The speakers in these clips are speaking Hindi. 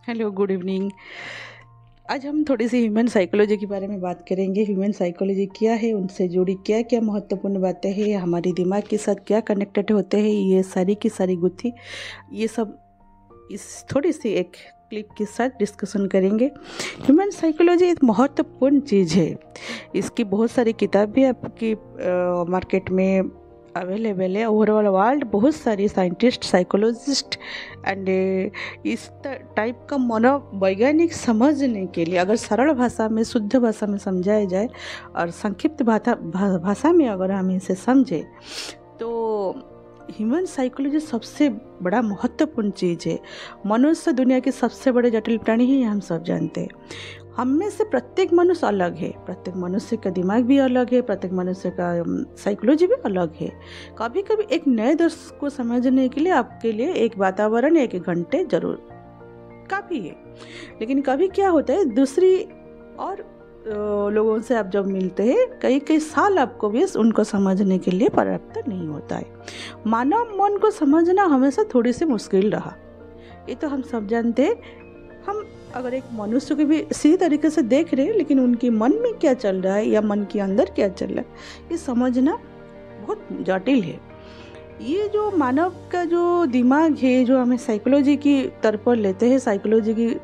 Hello, good evening. आज हम थोड़ी सी ह्यूमन साइकोलॉजी के बारे में बात करेंगे। ह्यूमन साइकोलॉजी क्या है, उनसे जुड़ी क्या क्या महत्वपूर्ण बातें हैं, हमारे दिमाग के साथ क्या कनेक्टेड होते हैं, ये सारी की सारी गुत्थी ये सब इस थोड़ी सी एक क्लिप के साथ डिस्कशन करेंगे। ह्यूमन साइकोलॉजी एक महत्वपूर्ण चीज़ है। इसकी बहुत सारी किताब भी आपकी मार्केट में अवेलेबल है। ओवरऑल वर्ल्ड बहुत सारी साइंटिस्ट, साइकोलॉजिस्ट एंड इस टाइप का मनोवैज्ञानिक समझने के लिए, अगर सरल भाषा में, शुद्ध भाषा में समझाया जाए और संक्षिप्त भाषा में अगर हम इसे समझें तो ह्यूमन साइकोलॉजी सबसे बड़ा महत्वपूर्ण चीज़ है। मनुष्य दुनिया के सबसे बड़े जटिल प्राणी ही हम सब जानते हैं। हम में से प्रत्येक मनुष्य अलग है, प्रत्येक मनुष्य का दिमाग भी अलग है, प्रत्येक मनुष्य का साइकोलॉजी भी अलग है। कभी कभी एक नए दोस्त को समझने के लिए आपके लिए एक वातावरण, एक घंटे जरूर काफ़ी है। लेकिन कभी क्या होता है, दूसरी और लोगों से आप जब मिलते हैं कई कई साल आपको भी उनको समझने के लिए पर्याप्त नहीं होता है। मानव मन को समझना हमेशा थोड़ी सी मुश्किल रहा, ये तो हम सब जानते हैं। हम अगर एक मनुष्य को भी इसी तरीके से देख रहे हैं, लेकिन उनके मन में क्या चल रहा है या मन के अंदर क्या चल रहा है, ये समझना बहुत जटिल है। ये जो मानव का जो दिमाग है, जो हमें साइकोलॉजी की तरफ लेते हैं, साइकोलॉजी की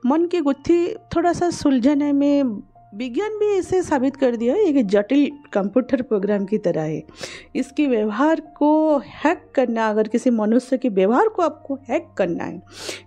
मन की गुत्थी थोड़ा सा सुलझाने में विज्ञान भी इसे साबित कर दिया है। ये जटिल कंप्यूटर प्रोग्राम की तरह है। इसके व्यवहार को हैक करना, अगर किसी मनुष्य के व्यवहार को आपको हैक करना है,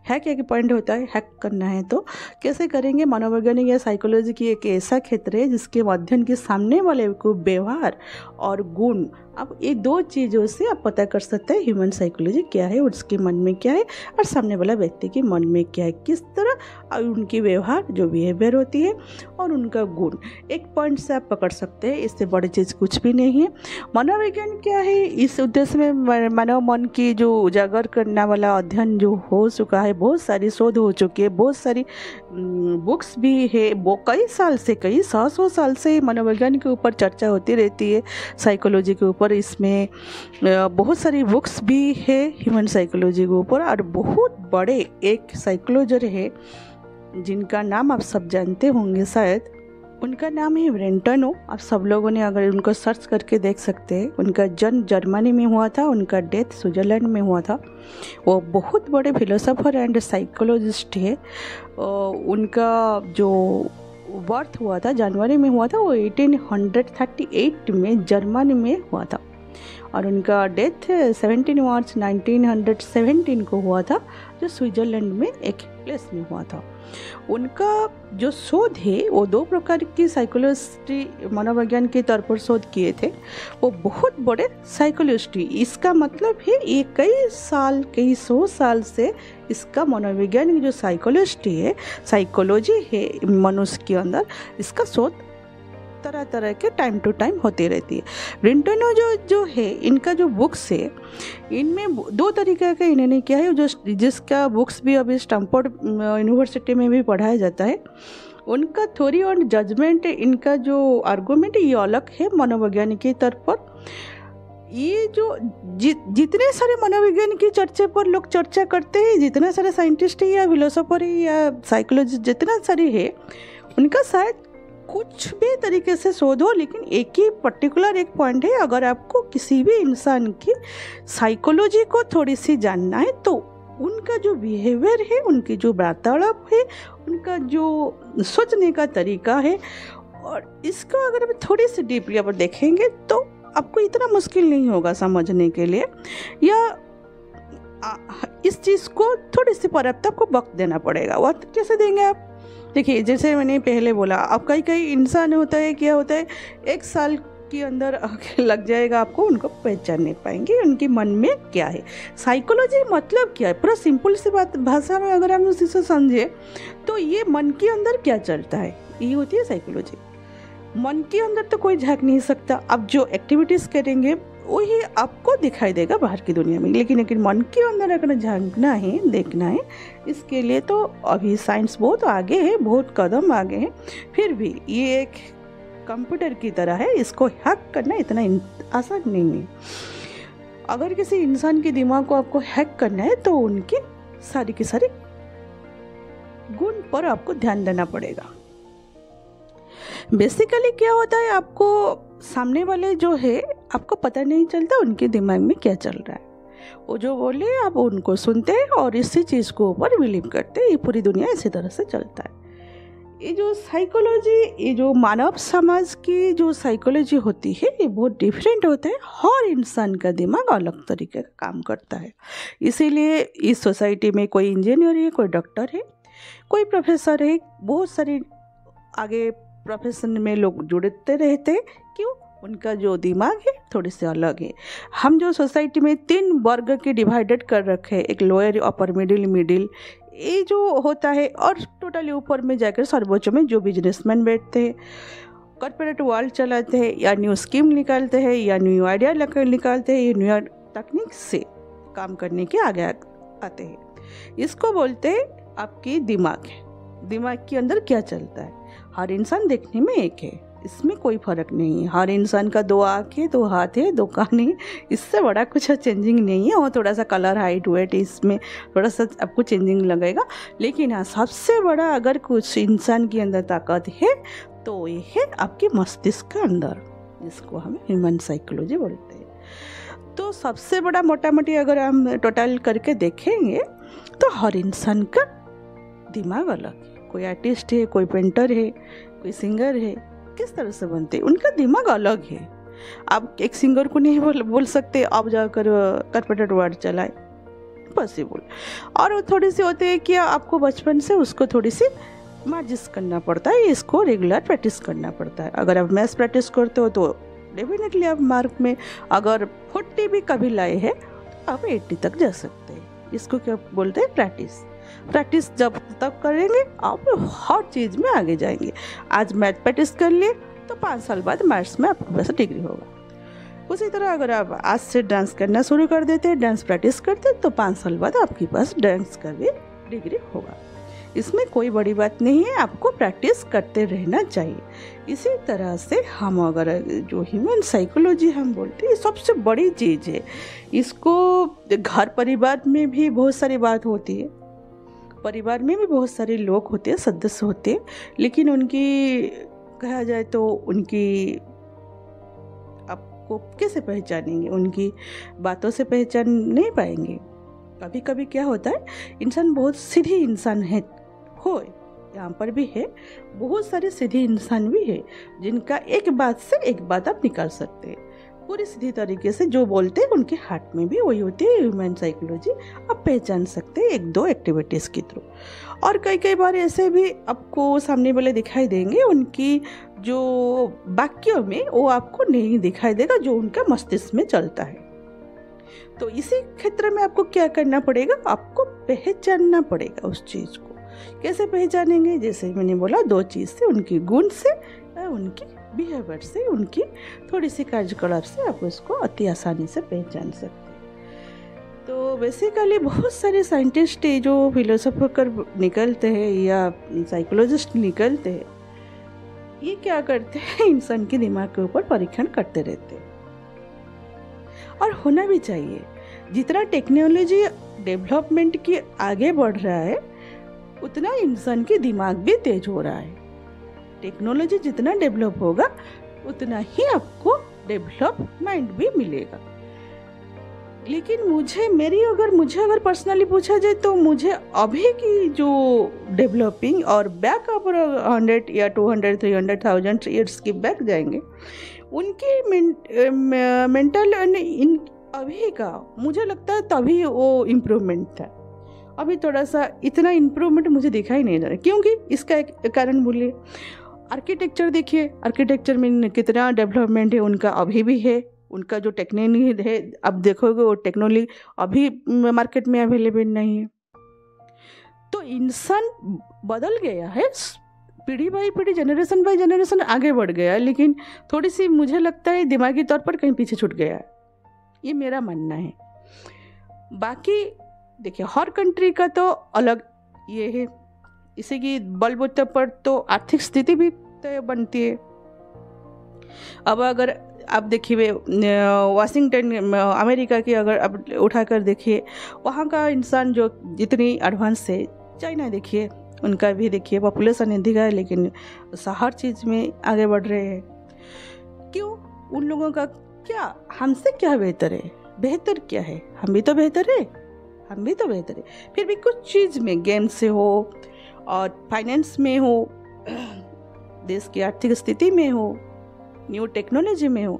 हैक एक पॉइंट होता है, हैक करना है तो कैसे करेंगे? मनोवैज्ञानिक या साइकोलॉजी की एक ऐसा क्षेत्र है जिसके माध्यम के सामने वाले को व्यवहार और गुण, अब ये दो चीज़ों से आप पता कर सकते हैं ह्यूमन साइकोलॉजी क्या है, उसके मन में क्या है और सामने वाला व्यक्ति के मन में क्या है, किस तरह और उनकी व्यवहार जो बिहेवियर होती है और उनका गुण, एक पॉइंट से आप पकड़ सकते हैं। इससे बड़ी चीज़ कुछ भी नहीं है। मनोविज्ञान क्या है, इस उद्देश्य में मानव मन की जो उजागर करने वाला अध्ययन जो हो चुका है, बहुत सारी शोध हो चुकी है, बहुत सारी बुक्स भी है। वो कई साल से, कई सौ साल से मनोविज्ञान के ऊपर चर्चा होती रहती है, साइकोलॉजी के ऊपर। इसमें बहुत सारी बुक्स भी है ह्यूमन साइकोलॉजी के ऊपर। और बहुत बड़े एक साइकोलॉजर है जिनका नाम आप सब जानते होंगे शायद, उनका नाम है ब्रेंटन। आप सब लोगों ने अगर उनको सर्च करके देख सकते हैं। उनका जन्म जर्मनी में हुआ था, उनका डेथ स्विट्जरलैंड में हुआ था। वो बहुत बड़े फिलोसोफर एंड साइकोलॉजिस्ट है। उनका जो बर्थ हुआ था, जनवरी में हुआ था, वो 1838 में जर्मनी में हुआ था। और उनका डेथ 17 मार्च 1917 को हुआ था, जो स्विट्जरलैंड में एक प्लेस में हुआ था। उनका जो शोध है वो दो प्रकार की साइकोलॉजिस्ट, मनोविज्ञान के तौर पर शोध किए थे। वो बहुत बड़े साइकोलॉजिस्ट, इसका मतलब है ये कई साल, कई सौ साल से इसका मनोविज्ञान जो साइकोलॉजिस्ट है, साइकोलॉजी है मनुष्य के अंदर, इसका शोध तरह तरह के टाइम टू टाइम होती रहती है। ब्रेंटनो जो है, इनका जो बुक्स है, इनमें दो तरीके का इन्होंने किया है, जो जिसका बुक्स भी अभी स्टैनफोर्ड यूनिवर्सिटी में भी पढ़ाया जाता है। उनका थ्योरी और जजमेंट, इनका जो आर्गूमेंट, ये अलग है मनोवैज्ञानिक के तौर पर। ये जो जितने सारे मनोविज्ञान की चर्चा पर लोग चर्चा करते हैं, जितने सारे साइंटिस्ट है या फिलोसोफर है या साइकोलॉजिस्ट जितना सारे है, उनका शायद कुछ भी तरीके से शोध हो, लेकिन एक ही पर्टिकुलर एक पॉइंट है, अगर आपको किसी भी इंसान की साइकोलॉजी को थोड़ी सी जानना है तो उनका जो बिहेवियर है, उनकी जो वार्तालाप है, उनका जो सोचने का तरीका है, और इसको अगर आप थोड़ी सी डीपली आप देखेंगे तो आपको इतना मुश्किल नहीं होगा समझने के लिए, या इस चीज़ को थोड़ी सी पर्याप्त आपको वक्त देना पड़ेगा। वक्त कैसे देंगे आप? देखिए, जैसे मैंने पहले बोला, अब कई इंसान होता है, क्या होता है, एक साल के अंदर लग जाएगा आपको उनको पहचान नहीं पाएंगे उनके मन में क्या है। साइकोलॉजी मतलब क्या है, पूरा सिंपल सी बात भाषा में अगर हम उसे समझे तो ये मन के अंदर क्या चलता है, ये होती है साइकोलॉजी। मन के अंदर तो कोई झांक नहीं सकता। अब जो एक्टिविटीज़ करेंगे वही आपको दिखाई देगा बाहर की दुनिया में, लेकिन मन के अंदर अगर झांकना है, देखना है, इसके लिए तो अभी साइंस बहुत आगे है, बहुत कदम आगे है। फिर भी ये एक कंप्यूटर की तरह है, इसको हैक करना इतना आसान नहीं है। अगर किसी इंसान के दिमाग को आपको हैक करना है तो उनकी सारी की सारी गुण पर आपको ध्यान देना पड़ेगा। बेसिकली क्या होता है, आपको सामने वाले जो है आपको पता नहीं चलता उनके दिमाग में क्या चल रहा है। वो जो बोले आप उनको सुनते हैं और इसी चीज़ को ऊपर बिलीव करते हैं। ये पूरी दुनिया इसी तरह से चलता है। ये जो साइकोलॉजी, ये जो मानव समाज की जो साइकोलॉजी होती है, ये बहुत डिफरेंट होता है। हर इंसान का दिमाग अलग तरीके का काम करता है। इसीलिए इस सोसाइटी में कोई इंजीनियर है, कोई डॉक्टर है, कोई प्रोफेसर है, बहुत सारे आगे प्रोफेशन में लोग जुड़ते रहते हैं। क्यों? उनका जो दिमाग है थोड़ी से अलग है। हम जो सोसाइटी में 3 वर्ग के डिवाइडेड कर रखे हैं, एक लोअर, अपर, मिडिल, ये जो होता है, और टोटली ऊपर में जाकर सर्वोच्च में जो बिजनेसमैन बैठते हैं, कॉर्पोरेट वर्ल्ड चलाते हैं, या न्यू स्कीम निकालते हैं, या न्यू आइडिया निकालते हैं, या न्यू तकनीक से काम करने के आगे आते हैं। इसको बोलते हैं आपकी दिमाग है। दिमाग के अंदर क्या चलता है। हर इंसान देखने में एक है, इसमें कोई फर्क नहीं है। हर इंसान का 2 आँख है, 2 हाथ है, 2 कान है, इससे बड़ा कुछ चेंजिंग नहीं है। और थोड़ा सा कलर, हाइट, वेट, इसमें थोड़ा सा आपको चेंजिंग लगेगा। लेकिन हाँ, सबसे बड़ा अगर कुछ इंसान के अंदर ताकत है तो ये है आपके मस्तिष्क के अंदर, जिसको हम ह्यूमन साइकोलॉजी बोलते हैं। तो सबसे बड़ा मोटा मोटी अगर हम टोटल करके देखेंगे तो हर इंसान का दिमाग अलग है। कोई आर्टिस्ट है, कोई पेंटर है, कोई सिंगर है, किस तरह से बनते हैं, उनका दिमाग अलग है। आप एक सिंगर को नहीं बोल सकते आप जाकर कॉर्पोरेट वर्ल्ड चलाए, पॉसिबल। और वो थोड़ी सी होते हैं कि आपको बचपन से उसको थोड़ी सी मार्जिस करना पड़ता है, इसको रेगुलर प्रैक्टिस करना पड़ता है। अगर आप मैथ्स प्रैक्टिस करते हो तो डेफिनेटली आप मार्क में अगर 40 भी कभी लाए हैं तो आप 80 तक जा सकते हैं। इसको क्या बोलते हैं? प्रैक्टिस जब तक करेंगे आप हर चीज़ में आगे जाएंगे। आज मैथ प्रैक्टिस कर लिए तो 5 साल बाद मैथ्स में आपके पास डिग्री होगा। उसी तरह अगर आप आज से डांस करना शुरू कर देते हैं, डांस प्रैक्टिस करते हैं, तो 5 साल बाद आपके पास डांस का भी डिग्री होगा। इसमें कोई बड़ी बात नहीं है, आपको प्रैक्टिस करते रहना चाहिए। इसी तरह से हम अगर जो ह्यूमन साइकोलॉजी हम बोलते हैं, सबसे बड़ी चीज़ है। इसको घर परिवार में भी बहुत सारी बात होती है, परिवार में भी बहुत सारे लोग होते हैं, सदस्य होते हैं, लेकिन उनकी कहा जाए तो उनकी आपको कैसे पहचानेंगे? उनकी बातों से पहचान नहीं पाएंगे। कभी कभी क्या होता है, इंसान बहुत सीधी इंसान है, हो यहाँ पर भी है, बहुत सारे सीधे इंसान भी है जिनका एक बात से एक बात आप निकाल सकते हैं। पूरी सीधी तरीके से जो बोलते हैं उनके हार्ट में भी वही होती है। ह्यूमन साइकोलॉजी आप पहचान सकते हैं 1-2 एक्टिविटीज़ के थ्रू। और कई बार ऐसे भी आपको सामने वाले दिखाई देंगे, उनकी जो वाक्यों में वो आपको नहीं दिखाई देगा जो उनका मस्तिष्क में चलता है। तो इसी क्षेत्र में आपको क्या करना पड़ेगा? आपको पहचानना पड़ेगा उस चीज़ को। कैसे पहचानेंगे? जैसे मैंने बोला, 2 चीज़ से, उनकी गुण से, उनकी बिहेवियर से, उनकी थोड़ी सी कार्यकलाप से आप उसको अति आसानी से पहचान सकते हैं। तो बेसिकली बहुत सारे साइंटिस्ट जो फिलोसोफर निकलते हैं या साइकोलॉजिस्ट निकलते हैं, ये क्या करते हैं, इंसान के दिमाग के ऊपर परीक्षण करते रहते हैं। और होना भी चाहिए। जितना टेक्नोलॉजी डेवलपमेंट की आगे बढ़ रहा है, उतना इंसान के दिमाग भी तेज हो रहा है। टेक्नोलॉजी जितना डेवलप होगा उतना ही आपको डेवलप माइंड भी मिलेगा। लेकिन मुझे अगर पर्सनली पूछा जाए तो मुझे अभी की जो डेवलपिंग और बैक अपर 100 या 200, 300,000 ईयर्स की बैक जाएंगे, उनकी मेंटल अभी का मुझे लगता है तभी वो इम्प्रूवमेंट था। अभी थोड़ा सा इतना इम्प्रूवमेंट मुझे दिखाई नहीं दे रहा। क्योंकि इसका एक कारण बोलिए, आर्किटेक्चर देखिए, आर्किटेक्चर में कितना डेवलपमेंट है उनका अभी भी है। उनका जो टेक्नोलॉजी है, अब देखोगे वो टेक्नोलॉजी अभी मार्केट में अवेलेबल नहीं है। तो इंसान बदल गया है, पीढ़ी बाई पीढ़ी, जनरेशन बाई जनरेशन आगे बढ़ गया है, लेकिन थोड़ी सी मुझे लगता है दिमागी तौर पर कहीं पीछे छूट गया है। ये मेरा मानना है। बाकी देखिए, हर कंट्री का तो अलग ये है, इसी की बलबूते पर तो आर्थिक स्थिति भी तय बनती है। अब अगर आप देखिए वाशिंगटन अमेरिका की अगर आप उठाकर देखिए, वहाँ का इंसान जो जितनी एडवांस है, चाइना देखिए उनका भी देखिए पॉपुलेशन इंडिया है, लेकिन हर चीज़ में आगे बढ़ रहे हैं। क्यों? उन लोगों का क्या हमसे क्या बेहतर है? बेहतर क्या है? हम भी तो बेहतर है, हम भी तो बेहतर है। फिर भी कुछ चीज़ में, गेम से हो और फाइनेंस में हो, देश की आर्थिक स्थिति में हो, न्यू टेक्नोलॉजी में हो,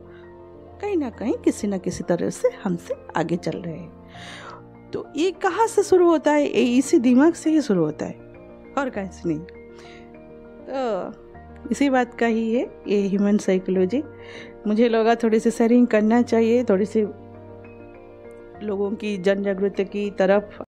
कहीं ना कहीं किसी न किसी तरह से हमसे आगे चल रहे हैं। तो ये कहाँ से शुरू होता है? ये इसी दिमाग से ही शुरू होता है, और कहीं से नहीं। तो इसी बात का ही है ये ह्यूमन साइकोलॉजी। मुझे लगा थोड़ी सी शेयरिंग करना चाहिए, थोड़ी सी लोगों की जन जागृति की तरफ